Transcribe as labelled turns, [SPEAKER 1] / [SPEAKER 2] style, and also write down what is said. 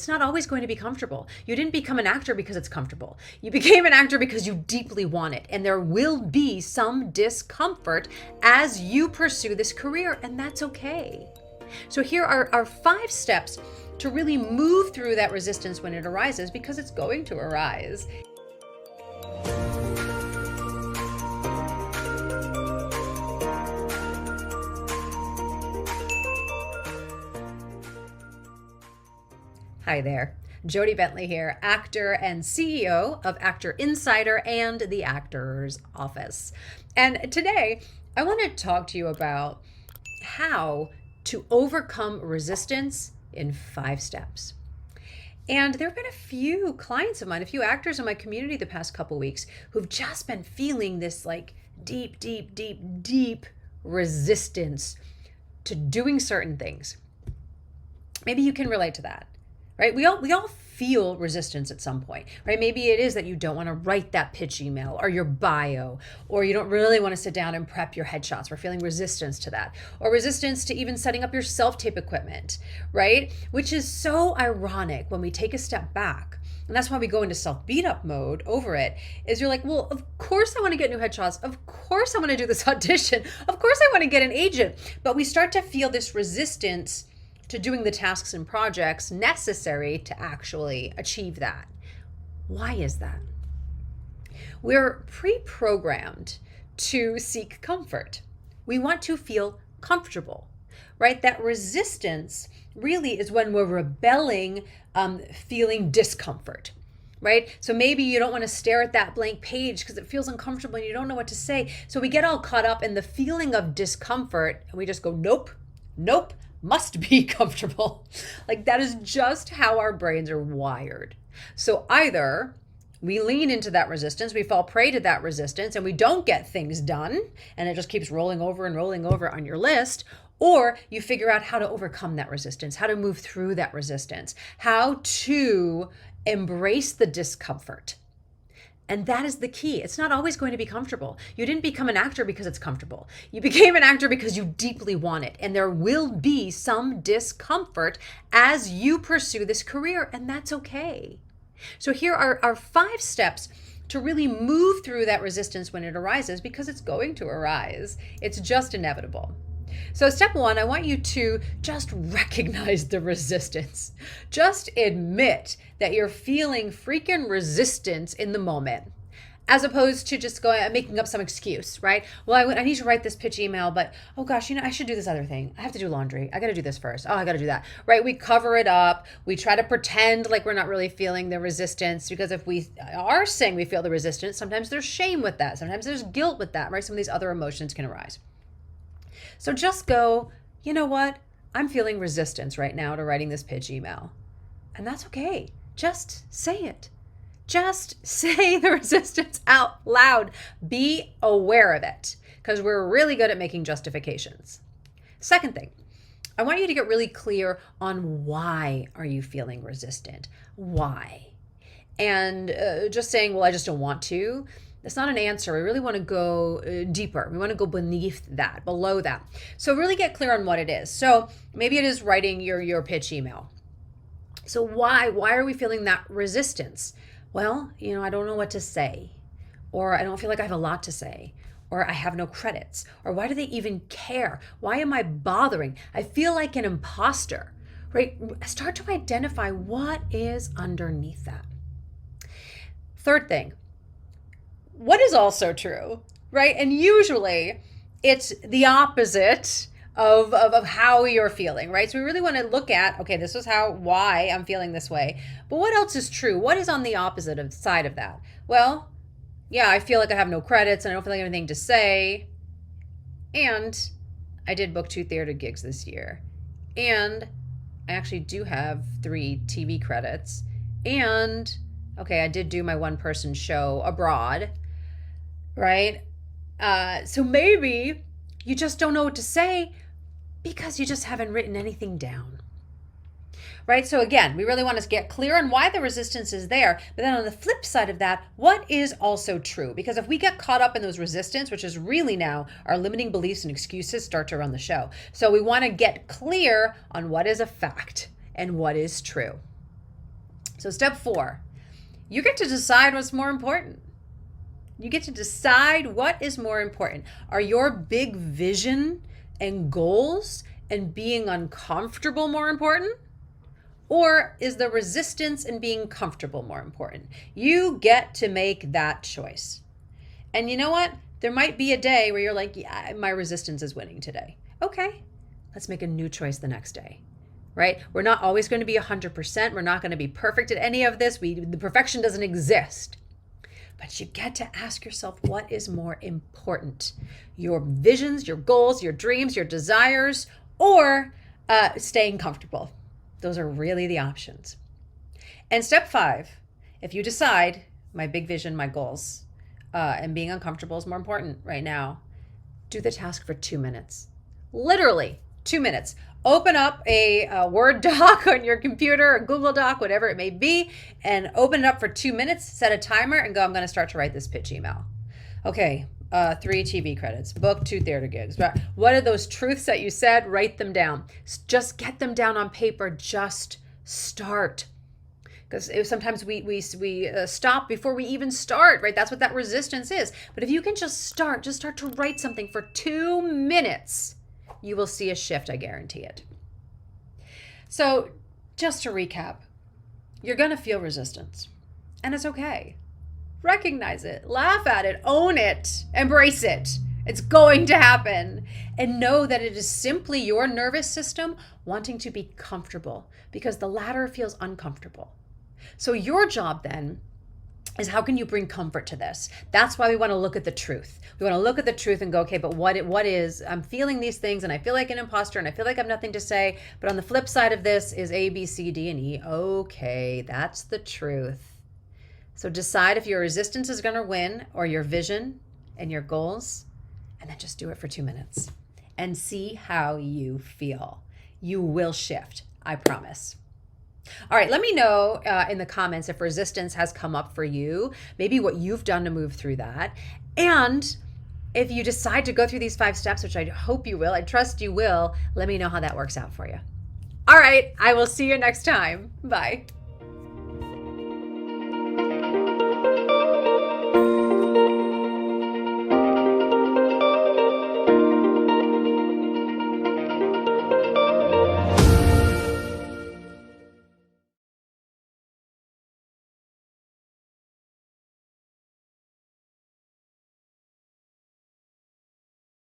[SPEAKER 1] It's not always going to be comfortable. You didn't become an actor because it's comfortable. You became an actor because you deeply want it. And there will be some discomfort as you pursue this career, and that's okay. So here are 5 steps to really move through that resistance when it arises, because it's going to arise. Hi there, Jody Bentley here, actor and CEO of Actor Insider and the Actor's Office. And today I want to talk to you about how to overcome resistance in 5 steps. And there have been a few clients of mine, a few actors in my community the past couple weeks who've just been feeling this like deep resistance to doing certain things. Maybe you can relate to that. Right? We all feel resistance at some point, right? Maybe it is that you don't want to write that pitch email or your bio, or you don't really want to sit down and prep your headshots. We're feeling resistance to that, or resistance to even setting up your self-tape equipment, right? Which is so ironic when we take a step back. And that's why we go into self-beat-up mode over it, is you're like, well, of course I want to get new headshots. Of course I want to do this audition. Of course I want to get an agent. But we start to feel this resistance to doing the tasks and projects necessary to actually achieve that. Why is that? We're pre-programmed to seek comfort. We want to feel comfortable, right? That resistance really is when we're rebelling, feeling discomfort, right? So maybe you don't want to stare at that blank page because it feels uncomfortable and you don't know what to say. So we get all caught up in the feeling of discomfort and we just go, nope, must be comfortable. Like that is just how our brains are wired. So either we lean into that resistance, we fall prey to that resistance, and we don't get things done, and it just keeps rolling over on your list, or you figure out how to overcome that resistance, how to move through that resistance, how to embrace the discomfort. And that is the key. It's not always going to be comfortable. You didn't become an actor because it's comfortable. You became an actor because you deeply want it. And there will be some discomfort as you pursue this career, and that's okay. So here are 5 steps to really move through that resistance when it arises, because it's going to arise. It's just inevitable. So step 1, I want you to just recognize the resistance. Just admit that you're feeling freaking resistance in the moment, as opposed to just going and making up some excuse, right? Well, I need to write this pitch email, but oh gosh, I should do this other thing. I have to do laundry. I got to do this first. Oh, I got to do that, right? We cover it up. We try to pretend like we're not really feeling the resistance, because if we are saying we feel the resistance, sometimes there's shame with that. Sometimes there's guilt with that, right? Some of these other emotions can arise. So just go, you know what? I'm feeling resistance right now to writing this pitch email. And that's okay. Just say it. Just say the resistance out loud. Be aware of it, because we're really good at making justifications. Second thing, I want you to get really clear on why are you feeling resistant? Why? And just saying, well, I just don't want to. That's not an answer. We really want to go deeper. We want to go beneath that, below that. So really get clear on what it is. So maybe it is writing your pitch email. So why are we feeling that resistance? Well, I don't know what to say, or I don't feel like I have a lot to say, or I have no credits, or why do they even care? Why am I bothering? I feel like an imposter, right? Start to identify what is underneath that. Third thing, what is also true, right? And usually it's the opposite of how you're feeling, right? So we really want to look at, okay, this is why I'm feeling this way. But what else is true? What is on the opposite side of that? Well, yeah, I feel like I have no credits and I don't feel like I have anything to say. And I did book 2 theater gigs this year. And I actually do have 3 TV credits. And, okay, I did do my 1-person show abroad. Right? So maybe you just don't know what to say because you just haven't written anything down. Right? So again, we really want to get clear on why the resistance is there. But then on the flip side of that, what is also true? Because if we get caught up in those resistance, which is really now our limiting beliefs and excuses start to run the show. So we want to get clear on what is a fact and what is true. So step 4, you get to decide what's more important. You get to decide what is more important. Are your big vision and goals and being uncomfortable more important? Or is the resistance and being comfortable more important? You get to make that choice. And you know what? There might be a day where you're like, yeah, my resistance is winning today. Okay, let's make a new choice the next day, right? We're not always going to be 100%. We're not going to be perfect at any of this. The perfection doesn't exist. But you get to ask yourself, what is more important? Your visions, your goals, your dreams, your desires, or staying comfortable? Those are really the options. And step 5, if you decide my big vision, my goals, and being uncomfortable is more important right now, do the task for 2 minutes. Literally 2 minutes. Open up a Word doc on your computer, a Google Doc, whatever it may be, and open it up for 2 minutes, set a timer, and go, I'm going to start to write this pitch email. Okay, 3 TV credits, book 2 theater gigs. What are those truths that you said? Write them down. Just get them down on paper. Just start. Because sometimes we stop before we even start, right? That's what that resistance is. But if you can just start to write something for 2 minutes, you will see a shift, I guarantee it. So just to recap, you're going to feel resistance, and it's okay. Recognize it, laugh at it, own it, embrace it. It's going to happen. And know that it is simply your nervous system wanting to be comfortable, because the latter feels uncomfortable. So your job then is, how can you bring comfort to this? That's why we want to look at the truth. We want to look at the truth and go, okay, but what is, I'm feeling these things and I feel like an imposter and I feel like I have nothing to say. But on the flip side of this is A, B, C, D, and E. Okay, that's the truth. So decide if your resistance is going to win or your vision and your goals, and then just do it for 2 minutes and see how you feel. You will shift, I promise. All right, let me know in the comments if resistance has come up for you, maybe what you've done to move through that. And if you decide to go through these 5 steps, which I hope you will, I trust you will, let me know how that works out for you. All right, I will see you next time. Bye.